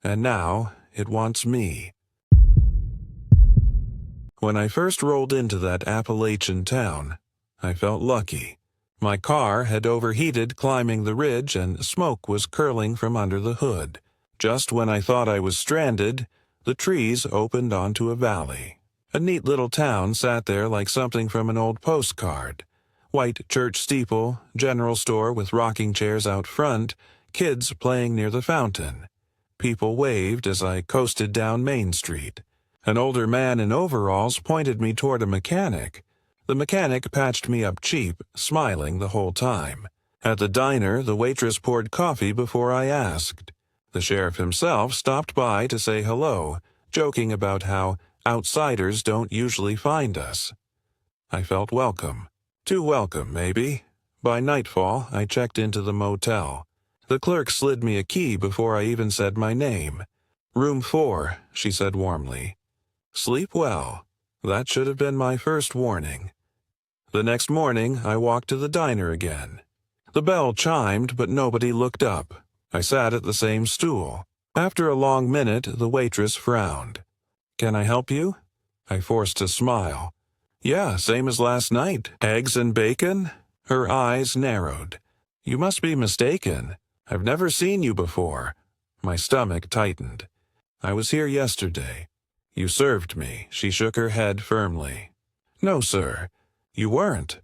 and now it wants me. When I first rolled into that Appalachian town, I felt lucky. My car had overheated climbing the ridge and smoke was curling from under the hood. Just when I thought I was stranded, The trees opened onto a valley. A neat little town sat there like something from an old postcard. White church steeple, general store with rocking chairs out front, kids playing near the fountain. People waved as I coasted down Main Street. An older man in overalls pointed me toward a mechanic. The mechanic patched me up cheap, smiling the whole time. At the diner, the waitress poured coffee before I asked. The sheriff himself stopped by to say hello, joking about how outsiders don't usually find us. I felt welcome. Too welcome, maybe. By nightfall, I checked into the motel. The clerk slid me a key before I even said my name. "Room 4, she said warmly. "Sleep well." That should have been my first warning. The next morning, I walked to the diner again. The bell chimed, but nobody looked up. I sat at the same stool. After a long minute, the waitress frowned. "Can I help you?" I forced a smile. "Yeah, same as last night. Eggs and bacon?" Her eyes narrowed. "You must be mistaken. I've never seen you before." My stomach tightened. "I was here yesterday." "You served me." She shook her head firmly. "No, sir. You weren't."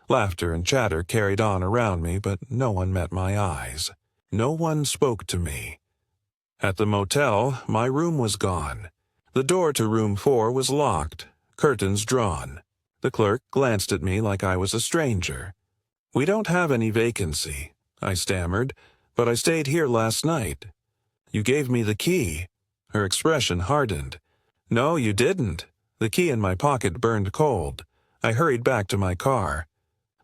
Laughter and chatter carried on around me, but no one met my eyes. No one spoke to me. At the motel, my room was gone. The door to room 4 was locked, curtains drawn. The clerk glanced at me like I was a stranger. "We don't have any vacancy," I stammered, "but I stayed here last night." "You gave me the key." Her expression hardened. "No, you didn't. The key in my pocket burned cold. I hurried back to my car.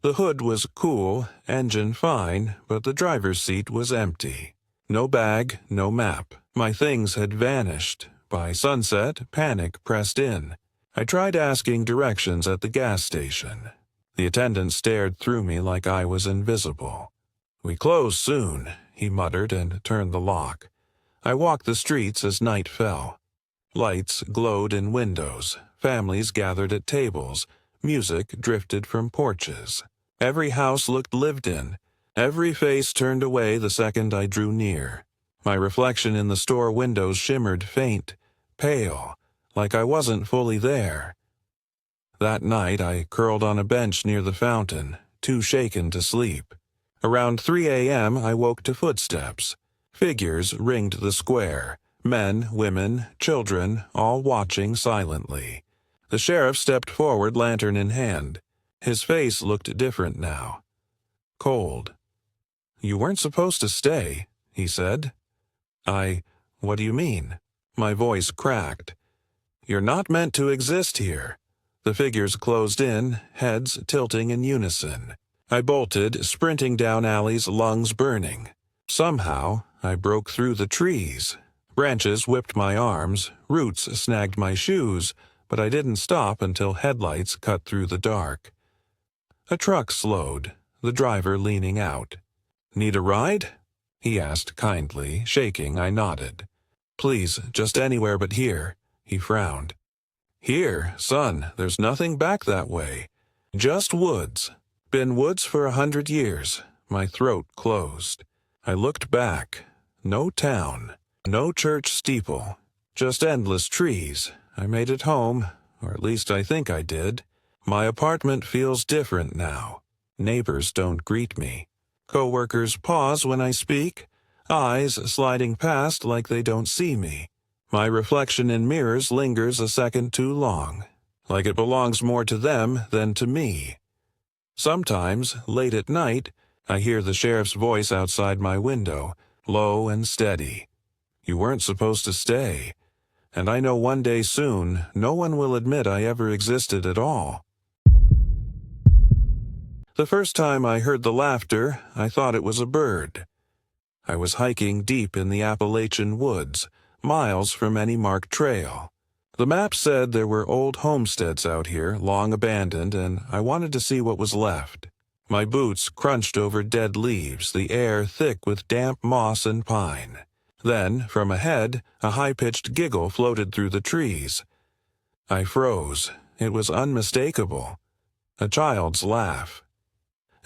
The hood was cool, engine fine, but the driver's seat was empty. No bag, no map. My things had vanished. By sunset, panic pressed in. I tried asking directions at the gas station. The attendant stared through me like I was invisible. "We close soon," he muttered and turned the lock. I walked the streets as night fell. Lights glowed in windows, families gathered at tables, music drifted from porches. Every house looked lived in. Every face turned away the second I drew near. My reflection in the store windows shimmered faint, pale, like I wasn't fully there. That night I curled on a bench near the fountain, too shaken to sleep. Around 3 a.m. I woke to footsteps. Figures ringed the square. Men, women, children, all watching silently. The sheriff stepped forward, lantern in hand. His face looked different now. Cold. "You weren't supposed to stay," he said. What do you mean?" My voice cracked. "You're not meant to exist here." The figures closed in, heads tilting in unison. I bolted, sprinting down alleys, lungs burning. Somehow, I broke through the trees. Branches whipped my arms, roots snagged my shoes, but I didn't stop until headlights cut through the dark. A truck slowed, the driver leaning out. "Need a ride?" he asked kindly. Shaking, I nodded. "Please, just anywhere but here." He frowned. "Here, son, there's nothing back that way. Just woods. Been woods for 100 years. My throat closed. I looked back. No town. No church steeple. Just endless trees. I made it home, or at least I think I did. My apartment feels different now. Neighbors don't greet me. Coworkers pause when I speak, eyes sliding past like they don't see me. My reflection in mirrors lingers a second too long, like it belongs more to them than to me. Sometimes, late at night, I hear the sheriff's voice outside my window, low and steady. "You weren't supposed to stay. And I know one day soon, no one will admit I ever existed at all." The first time I heard the laughter, I thought it was a bird. I was hiking deep in the Appalachian woods, miles from any marked trail. The map said there were old homesteads out here, long abandoned, and I wanted to see what was left. My boots crunched over dead leaves, the air thick with damp moss and pine. Then, from ahead, a high-pitched giggle floated through the trees. I froze. It was unmistakable. A child's laugh.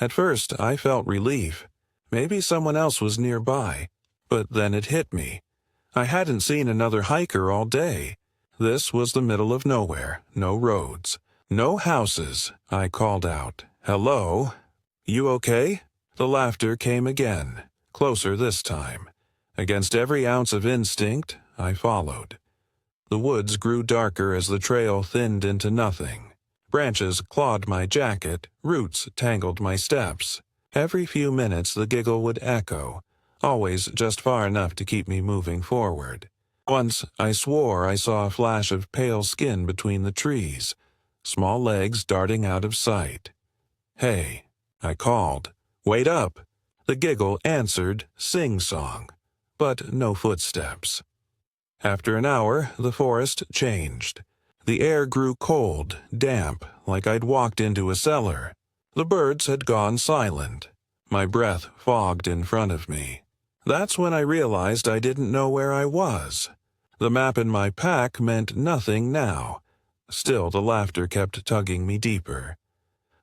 At first, I felt relief. Maybe someone else was nearby. But then it hit me. I hadn't seen another hiker all day. This was the middle of nowhere, no roads, no houses. I called out, "Hello? You okay?" The laughter came again, closer this time. Against every ounce of instinct, I followed. The woods grew darker as the trail thinned into nothing. Branches clawed my jacket, roots tangled my steps. Every few minutes the giggle would echo, always just far enough to keep me moving forward. Once I swore I saw a flash of pale skin between the trees, small legs darting out of sight. "Hey," I called. "Wait up." The giggle answered sing-song, but no footsteps. After an hour, the forest changed. The air grew cold, damp, like I'd walked into a cellar. The birds had gone silent. My breath fogged in front of me. That's when I realized I didn't know where I was. The map in my pack meant nothing now. Still, the laughter kept tugging me deeper.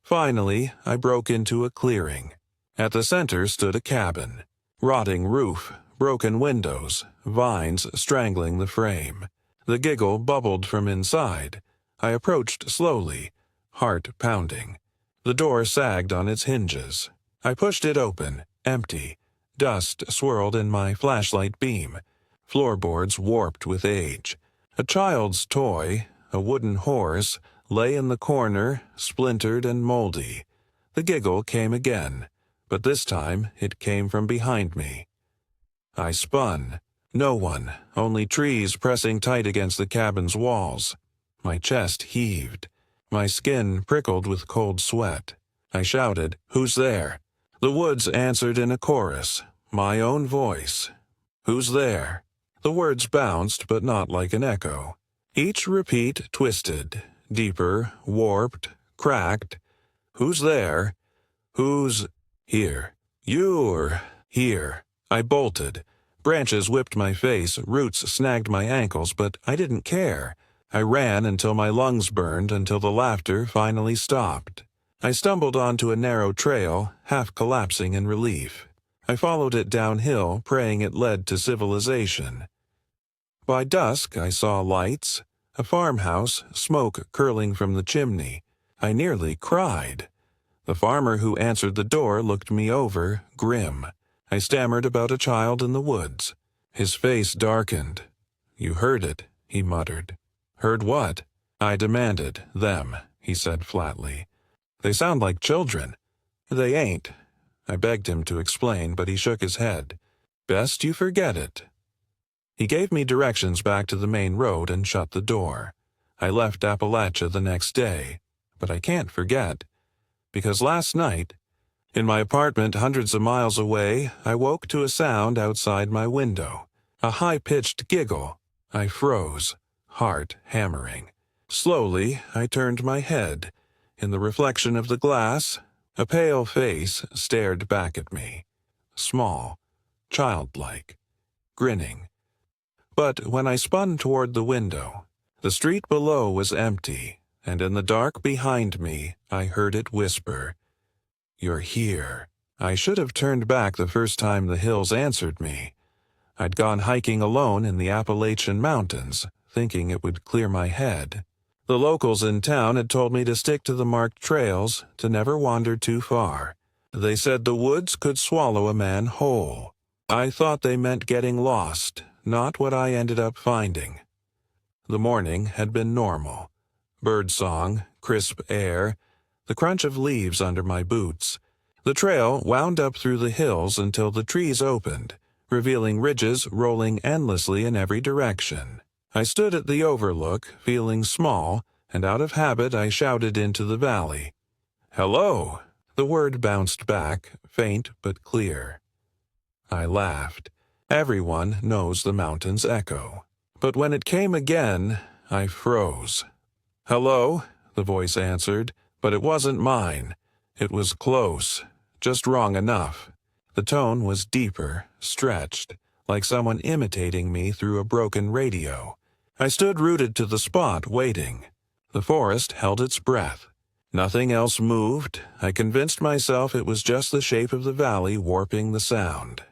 Finally, I broke into a clearing. At the center stood a cabin. Rotting roof, broken windows, vines strangling the frame. The giggle bubbled from inside. I approached slowly, heart pounding. The door sagged on its hinges. I pushed it open, empty. Dust swirled in my flashlight beam. Floorboards warped with age. A child's toy, a wooden horse, lay in the corner, splintered and moldy. The giggle came again, but this time it came from behind me. I spun. No one, only trees pressing tight against the cabin's walls. My chest heaved. My skin prickled with cold sweat. I shouted, "Who's there?" The woods answered in a chorus, my own voice. "Who's there?" The words bounced, but not like an echo. Each repeat twisted, deeper, warped, cracked. "Who's there? Who's here? You're here." I bolted. Branches whipped my face, roots snagged my ankles, but I didn't care. I ran until my lungs burned, until the laughter finally stopped. I stumbled onto a narrow trail, half collapsing in relief. I followed it downhill, praying it led to civilization. By dusk, I saw lights, a farmhouse, smoke curling from the chimney. I nearly cried. The farmer who answered the door looked me over, grim. I stammered about a child in the woods. His face darkened. "You heard it," he muttered. "Heard what?" I demanded. "Them," he said flatly. "They sound like children." "They ain't." I begged him to explain, but he shook his head. "Best you forget it." He gave me directions back to the main road and shut the door. I left Appalachia the next day, but I can't forget. Because last night, in my apartment hundreds of miles away, I woke to a sound outside my window. A high-pitched giggle. I froze, heart hammering. Slowly, I turned my head. In the reflection of the glass, a pale face stared back at me. Small, childlike, grinning. But when I spun toward the window, the street below was empty, and in the dark behind me, I heard it whisper, "You're here." I should have turned back the first time the hills answered me. I'd gone hiking alone in the Appalachian Mountains, thinking it would clear my head. The locals in town had told me to stick to the marked trails, to never wander too far. They said the woods could swallow a man whole. I thought they meant getting lost, not what I ended up finding. The morning had been normal. Birdsong, crisp air, the crunch of leaves under my boots. The trail wound up through the hills until the trees opened, revealing ridges rolling endlessly in every direction. I stood at the overlook, feeling small, and out of habit I shouted into the valley. "Hello!" The word bounced back, faint but clear. I laughed. Everyone knows the mountain's echo. But when it came again, I froze. "Hello," the voice answered, but it wasn't mine. It was close, just wrong enough. The tone was deeper, stretched, like someone imitating me through a broken radio. I stood rooted to the spot, waiting. The forest held its breath. Nothing else moved. I convinced myself it was just the shape of the valley warping the sound.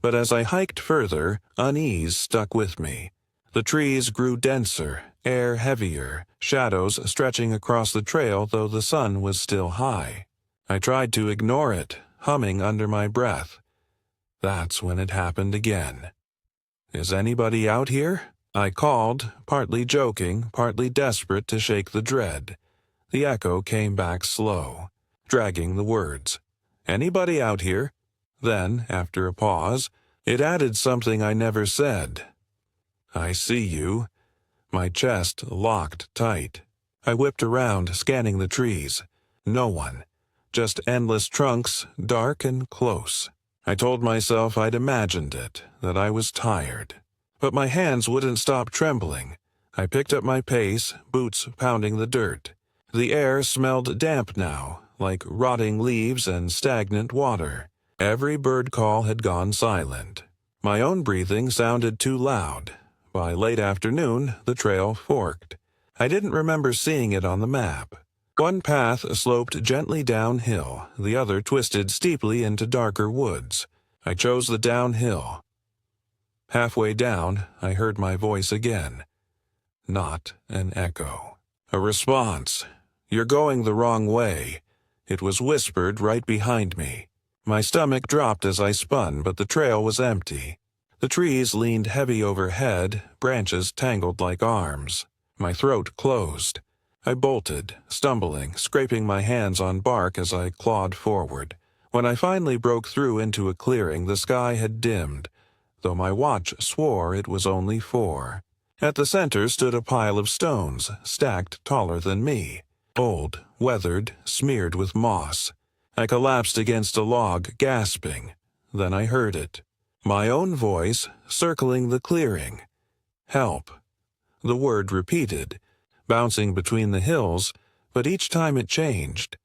But as I hiked further, unease stuck with me. The trees grew denser, air heavier, shadows stretching across the trail though the sun was still high. I tried to ignore it, humming under my breath. That's when it happened again. "Is anybody out here?" I called, partly joking, partly desperate to shake the dread. The echo came back slow, dragging the words. "Anybody out here?" Then, after a pause, it added something I never said. "I see you." My chest locked tight. I whipped around, scanning the trees. No one. Just endless trunks, dark and close. I told myself I'd imagined it, that I was tired. But my hands wouldn't stop trembling. I picked up my pace, boots pounding the dirt. The air smelled damp now, like rotting leaves and stagnant water. Every bird call had gone silent. My own breathing sounded too loud. By late afternoon, the trail forked. I didn't remember seeing it on the map. One path sloped gently downhill, the other twisted steeply into darker woods. I chose the downhill. Halfway down, I heard my voice again. Not an echo. A response. "You're going the wrong way." It was whispered right behind me. My stomach dropped as I spun, but the trail was empty. The trees leaned heavy overhead, branches tangled like arms. My throat closed. I bolted, stumbling, scraping my hands on bark as I clawed forward. When I finally broke through into a clearing, the sky had dimmed, though my watch swore it was only 4. At the center stood a pile of stones, stacked taller than me. Old, weathered, smeared with moss. I collapsed against a log, gasping. Then I heard it. My own voice, circling the clearing. "Help." The word repeated, bouncing between the hills, but each time it changed.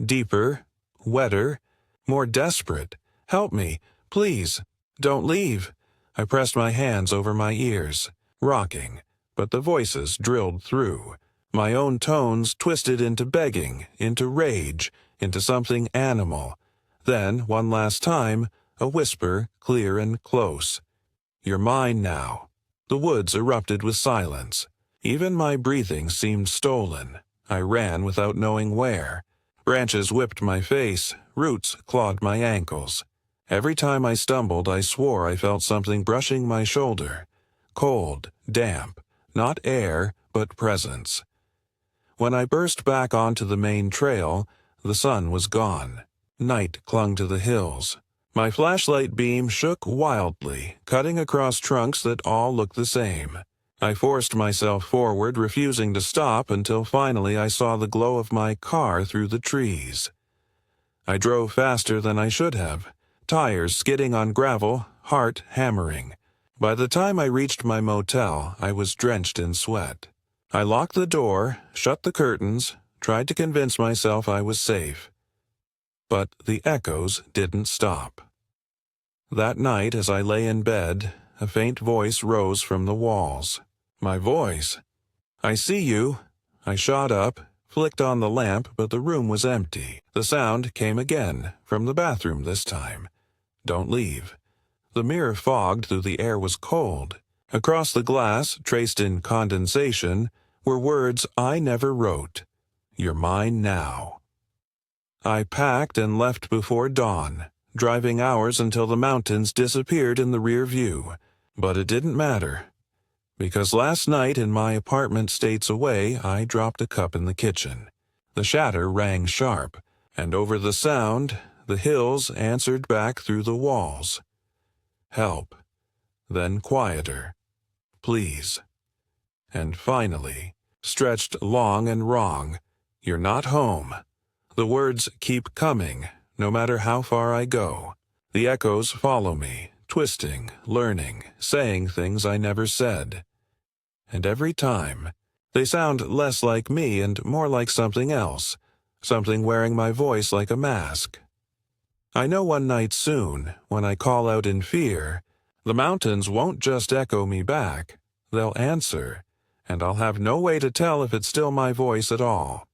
Deeper, wetter, more desperate. "Help me, please. Don't leave." I pressed my hands over my ears, rocking, but the voices drilled through. My own tones twisted into begging, into rage, into something animal. Then, one last time, a whisper, clear and close. "You're mine now." The woods erupted with silence. Even my breathing seemed stolen. I ran without knowing where. Branches whipped my face, roots clawed my ankles. Every time I stumbled, I swore I felt something brushing my shoulder. Cold, damp, not air, but presence. When I burst back onto the main trail, the sun was gone. Night clung to the hills. My flashlight beam shook wildly, cutting across trunks that all looked the same. I forced myself forward, refusing to stop until finally I saw the glow of my car through the trees. I drove faster than I should have, tires skidding on gravel, heart hammering. By the time I reached my motel, I was drenched in sweat. I locked the door, shut the curtains, tried to convince myself I was safe. But the echoes didn't stop. That night, as I lay in bed, a faint voice rose from the walls. My voice. "I see you." I shot up, flicked on the lamp, but the room was empty. The sound came again, from the bathroom this time. "Don't leave." The mirror fogged, though the air was cold. Across the glass, traced in condensation, were words I never wrote. "You're mine now." I packed and left before dawn, driving hours until the mountains disappeared in the rear view. But it didn't matter, because last night in my apartment states away, I dropped a cup in the kitchen. The shatter rang sharp, and over the sound, the hills answered back through the walls. "Help." Then quieter. "Please." And finally, stretched long and wrong, "You're not home." The words keep coming, no matter how far I go. The echoes follow me, twisting, learning, saying things I never said. And every time, they sound less like me and more like something else, something wearing my voice like a mask. I know one night soon, when I call out in fear, the mountains won't just echo me back, they'll answer, and I'll have no way to tell if it's still my voice at all.